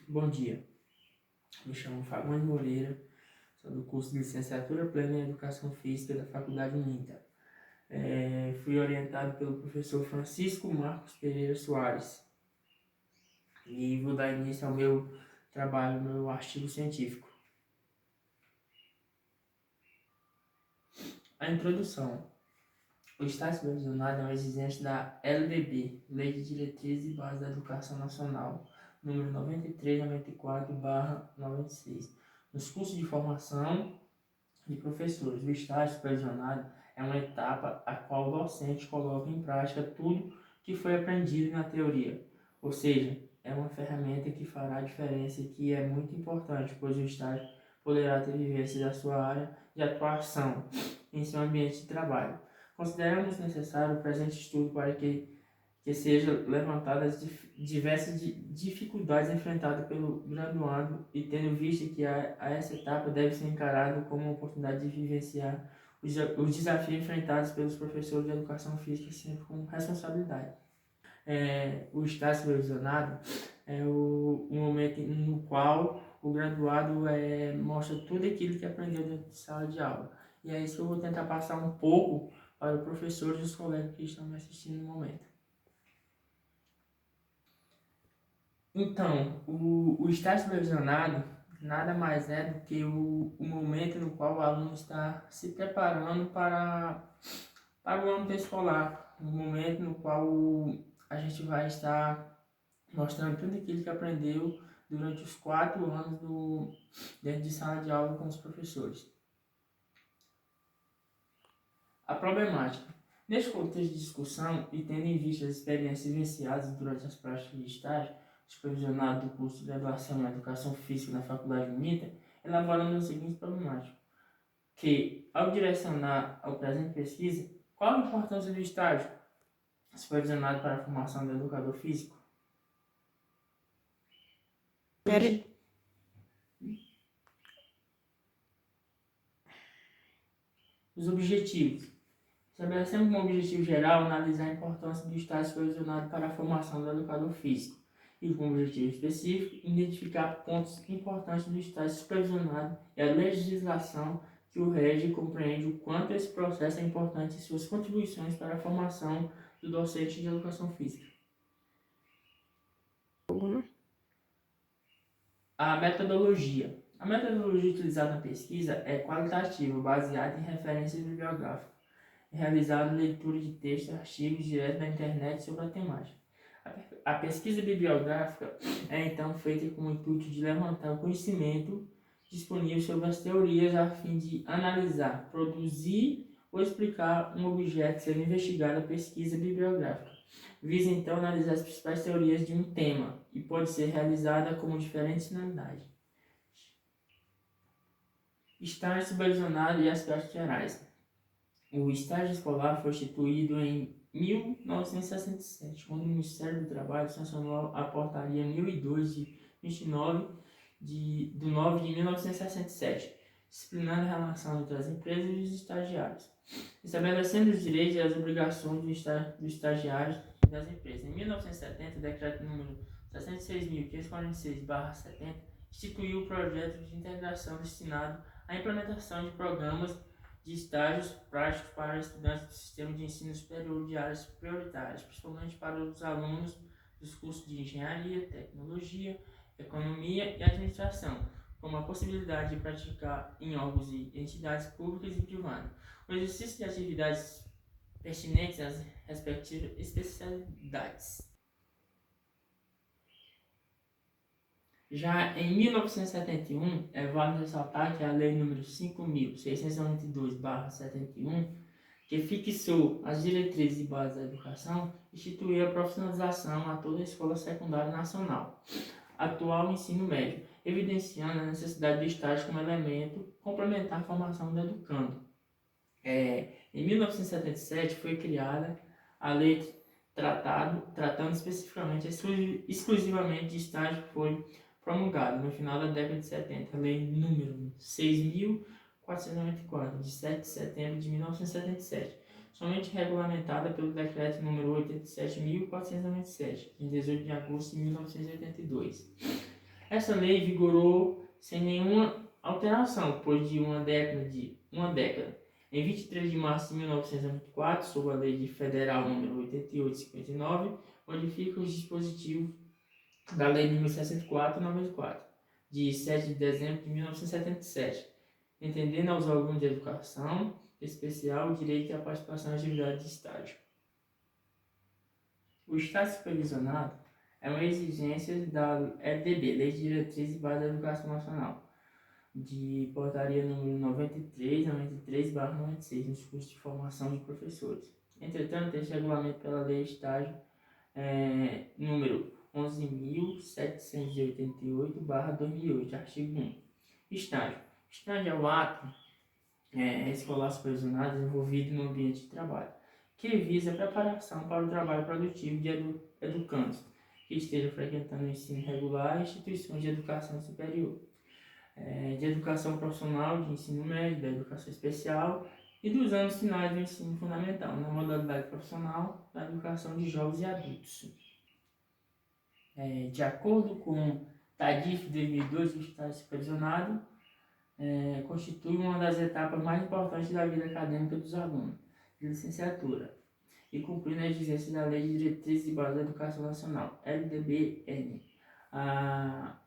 Bom dia, me chamo Fagundes Moreira, sou do curso de Licenciatura Plena em Educação Física da Faculdade UNITA. Fui orientado pelo professor Francisco Marcos Pereira Soares e vou dar início ao meu trabalho, meu artigo científico. A introdução. O Estado Supervisionado é uma exigência da LDB, Lei de Diretrizes e Bases da Educação Nacional, número 9394/96. Nos cursos de formação de professores, o estágio supervisionado é uma etapa a qual o docente coloca em prática tudo que foi aprendido na teoria, ou seja, é uma ferramenta que fará a diferença e que é muito importante, pois o estágio poderá ter vivência da sua área de atuação em seu ambiente de trabalho. Consideramos necessário o presente estudo para que sejam levantadas diversas dificuldades enfrentadas pelo graduando e tendo visto que essa etapa deve ser encarada como uma oportunidade de vivenciar os desafios enfrentados pelos professores de educação física sempre com responsabilidade. O estágio supervisionado é o momento no qual o graduado mostra tudo aquilo que aprendeu dentro de sala de aula. E é isso que eu vou tentar passar um pouco para o professor e os colegas que estão me assistindo no momento. Então, o estágio supervisionado nada mais é do que o momento no qual o aluno está se preparando para o âmbito escolar, o momento no qual a gente vai estar mostrando tudo aquilo que aprendeu durante os 4 anos dentro de sala de aula com os professores. A problemática. Neste contexto de discussão e tendo em vista as experiências vivenciadas durante as práticas de estágio, supervisionado do curso de graduação em Educação Física na Faculdade UNITA, elaboramos a seguinte problemática, que, ao direcionar ao presente pesquisa, qual a importância do estágio supervisionado para a formação do educador físico? Os objetivos. Estabelecemos como objetivo geral analisar a importância do estágio supervisionado para a formação do educador físico e, com objetivo específico, identificar pontos importantes do estágio supervisionado e a legislação que o rege compreende o quanto esse processo é importante e suas contribuições para a formação do docente de educação física. A metodologia. A metodologia utilizada na pesquisa é qualitativa, baseada em referências bibliográficas, realizando leitura de textos e artigos direto na internet sobre a temática. A pesquisa bibliográfica é então feita com o intuito de levantar o conhecimento disponível sobre as teorias a fim de analisar, produzir ou explicar um objeto sendo investigado. A pesquisa bibliográfica visa então analisar as principais teorias de um tema e pode ser realizada com diferentes finalidades. Estágio supervisionado e aspectos gerais. O estágio escolar foi instituído em 1967, quando o Ministério do Trabalho sancionou a Portaria 1002 de 29 de 9 de 1967, disciplinando a relação entre as empresas e os estagiários, estabelecendo os direitos e as obrigações do estagiário e das empresas. Em 1970, o decreto número 66.546/70 instituiu o projeto de integração destinado à implementação de programas de estágios práticos para estudantes do sistema de ensino superior de áreas prioritárias, principalmente para os alunos dos cursos de engenharia, tecnologia, economia e administração, como a possibilidade de praticar em órgãos e entidades públicas e privadas o exercício de atividades pertinentes às respectivas especialidades. Já em 1971, é válido ressaltar que a Lei nº 5.692/71, que fixou as diretrizes e bases da educação, instituiu a profissionalização a toda a escola secundária nacional, atual ensino médio, evidenciando a necessidade do estágio como elemento complementar à formação do educando. Em 1977 foi criada a Lei tratando especificamente, exclusivamente de estágio, que foi promulgada no final da década de 70, a Lei número 6.494, de 7 de setembro de 1977, somente regulamentada pelo decreto número 87.497, de 18 de agosto de 1982. Essa lei vigorou sem nenhuma alteração, pois de uma década. Em 23 de março de 1994, sob a Lei Federal número 8859, modifica os dispositivos da Lei número 64/94, de 7 de dezembro de 1977, entendendo aos órgãos de educação especial o direito à participação em atividades de estágio. O estágio supervisionado é uma exigência da LDB, Lei de Diretrizes e Bases da Educação Nacional, de portaria número 93/96, nos cursos de formação de professores. Entretanto, este regulamento pela Lei Estágio número 11.788/2008, artigo 1. Estágio. Estágio é o ato escolar supervisionado desenvolvido no ambiente de trabalho, que visa a preparação para o trabalho produtivo de educandos que estejam frequentando o ensino regular em instituições de educação superior, de educação profissional, de ensino médio, da educação especial e dos anos finais do ensino fundamental, na modalidade profissional da educação de jovens e adultos. De acordo com TADIF 2002, o estágio supervisionado constitui uma das etapas mais importantes da vida acadêmica dos alunos de licenciatura e cumprindo as exigências da Lei de Diretrizes e Bases da Educação Nacional, LDBN. A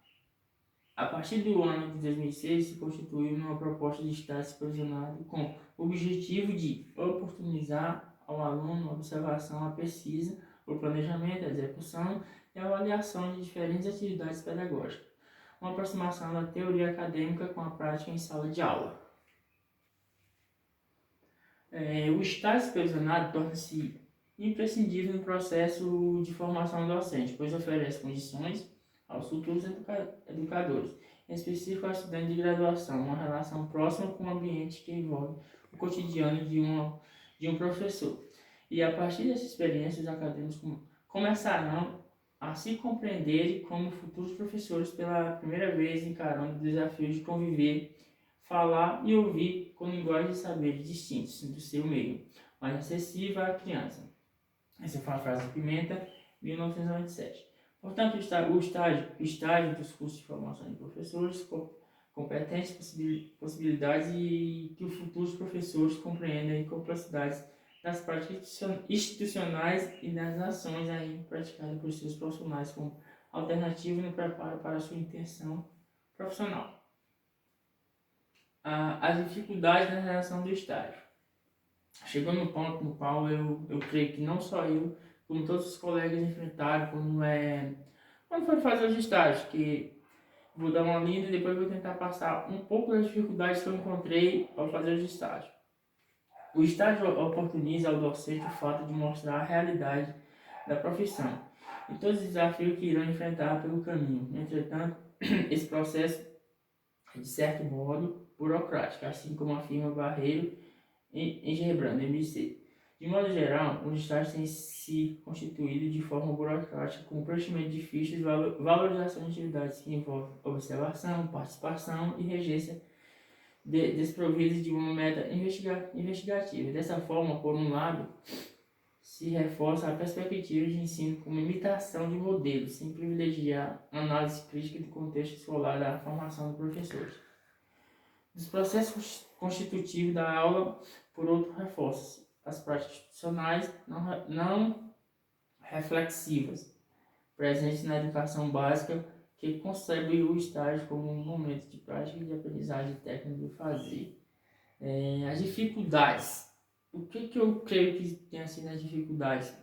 partir do ano de 2006, se constituiu uma proposta de estágio supervisionado com o objetivo de oportunizar ao aluno a observação, a pesquisa, o planejamento, a execução e a avaliação de diferentes atividades pedagógicas, uma aproximação da teoria acadêmica com a prática em sala de aula. O estágio supervisionado torna-se imprescindível no processo de formação docente, pois oferece condições aos futuros educadores, em específico ao estudante de graduação, uma relação próxima com o ambiente que envolve o cotidiano de um professor. E a partir dessa experiência, os acadêmicos começarão a se compreenderem como futuros professores pela primeira vez, encarando o desafio de conviver, falar e ouvir com linguagens e saberes distintos do seu meio, mais acessível à criança. Essa foi a frase de Pimenta, 1997. Portanto, o estágio dos cursos de formação de professores, competências, possibilidades e que os futuros professores compreendam a complexidade das práticas institucionais e das ações aí praticadas por seus profissionais como alternativa no preparo para a sua intenção profissional. As dificuldades na realização do estágio. Chegou no ponto no qual eu creio que não só eu, como todos os colegas enfrentaram quando foi fazer os estágios, que vou dar uma lida e depois vou tentar passar um pouco das dificuldades que eu encontrei ao fazer os estágios. O estágio oportuniza ao docente o fato de mostrar a realidade da profissão e todos os desafios que irão enfrentar pelo caminho. Entretanto, esse processo é, de certo modo, burocrático, assim como afirma Barreiro em Gerbrand, MC. De modo geral, os estágios têm se constituído de forma burocrática, com preenchimento de fichas e valorização de atividades que envolvem observação, participação e regência desprovidas de uma meta investigativa. Dessa forma, por um lado, se reforça a perspectiva de ensino como imitação de modelos, sem privilegiar a análise crítica do contexto escolar da formação dos professores. Os processos constitutivos da aula, por outro, reforçam as práticas institucionais não reflexivas, presentes na educação básica, que concebe o estágio como um momento de prática e de aprendizagem técnica do fazer. As dificuldades. O que eu creio que tem sido as dificuldades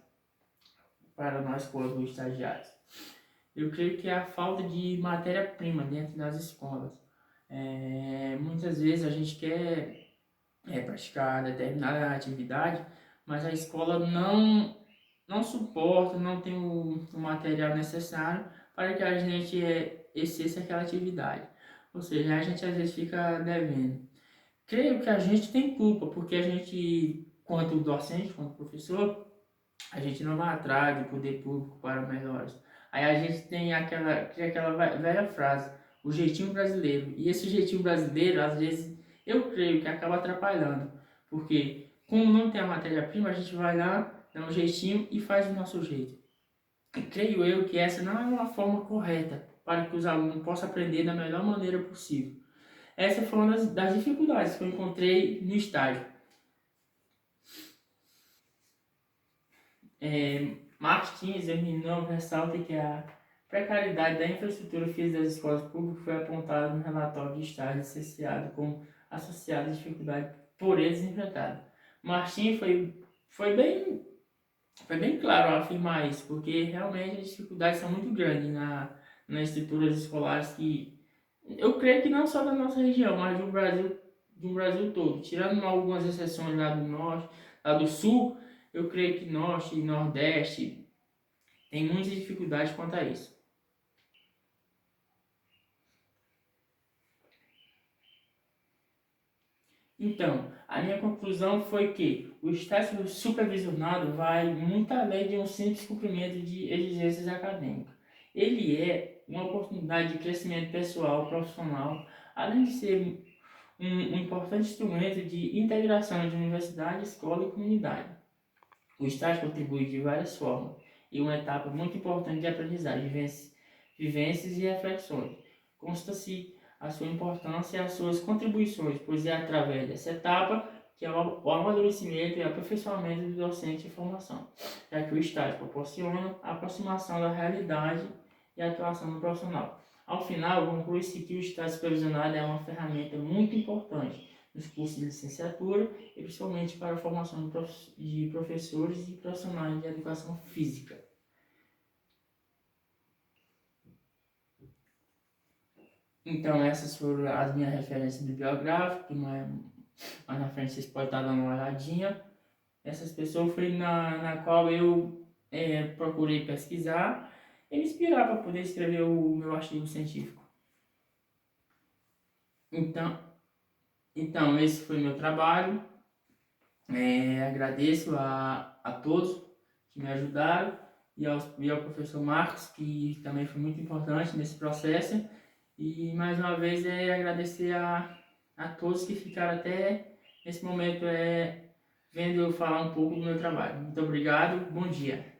para nós como estagiários? Eu creio que é a falta de matéria-prima dentro das escolas. Muitas vezes a gente quer praticar determinada atividade, mas a escola não suporta, não tem o material necessário para que a gente exerça aquela atividade. Ou seja, a gente às vezes fica devendo. Creio que a gente tem culpa, porque a gente, quanto docente, quanto professor, a gente não vai atrás do poder público para melhores. Aí a gente tem aquela velha frase, o jeitinho brasileiro. E esse jeitinho brasileiro, às vezes, eu creio que acaba atrapalhando. Porque, como não tem a matéria-prima, a gente vai lá, dá um jeitinho e faz do nosso jeito. E creio eu que essa não é uma forma correta para que os alunos possam aprender da melhor maneira possível. Essa foi uma das dificuldades que eu encontrei no estágio. Marcos 15, examinou ressalta que a precariedade da infraestrutura física das escolas públicas foi apontada no relatório de estágio licenciado como associada à dificuldade por eles enfrentada. Martim foi bem claro ao afirmar isso, porque realmente as dificuldades são muito grandes nas estruturas escolares que eu creio que não só da nossa região, mas do Brasil todo. Tirando algumas exceções lá do norte, lá do sul, eu creio que norte e nordeste tem muitas dificuldades quanto a isso. Então, a minha conclusão foi que o estágio supervisionado vai muito além de um simples cumprimento de exigências acadêmicas. Ele é uma oportunidade de crescimento pessoal, profissional, além de ser um importante instrumento de integração de universidade, escola e comunidade. O estágio contribui de várias formas e uma etapa muito importante de aprendizagem, vivências e reflexões. Consta-se a sua importância e as suas contribuições, pois é através dessa etapa que é o amadurecimento e aperfeiçoamento do docente em formação, já que o estágio proporciona a aproximação da realidade e a atuação do profissional. Ao final, conclui-se que o estágio supervisionado é uma ferramenta muito importante nos cursos de licenciatura e principalmente para a formação de professores e profissionais de educação física. Então, essas foram as minhas referências bibliográficas, mais na frente vocês podem estar dando uma olhadinha. Essas pessoas foi na qual eu procurei pesquisar e me inspirar para poder escrever o meu artigo científico. Então, esse foi meu trabalho. Agradeço a todos que me ajudaram e ao professor Marcos, que também foi muito importante nesse processo. E mais uma vez agradecer a todos que ficaram até nesse momento vendo eu falar um pouco do meu trabalho. Muito obrigado, bom dia.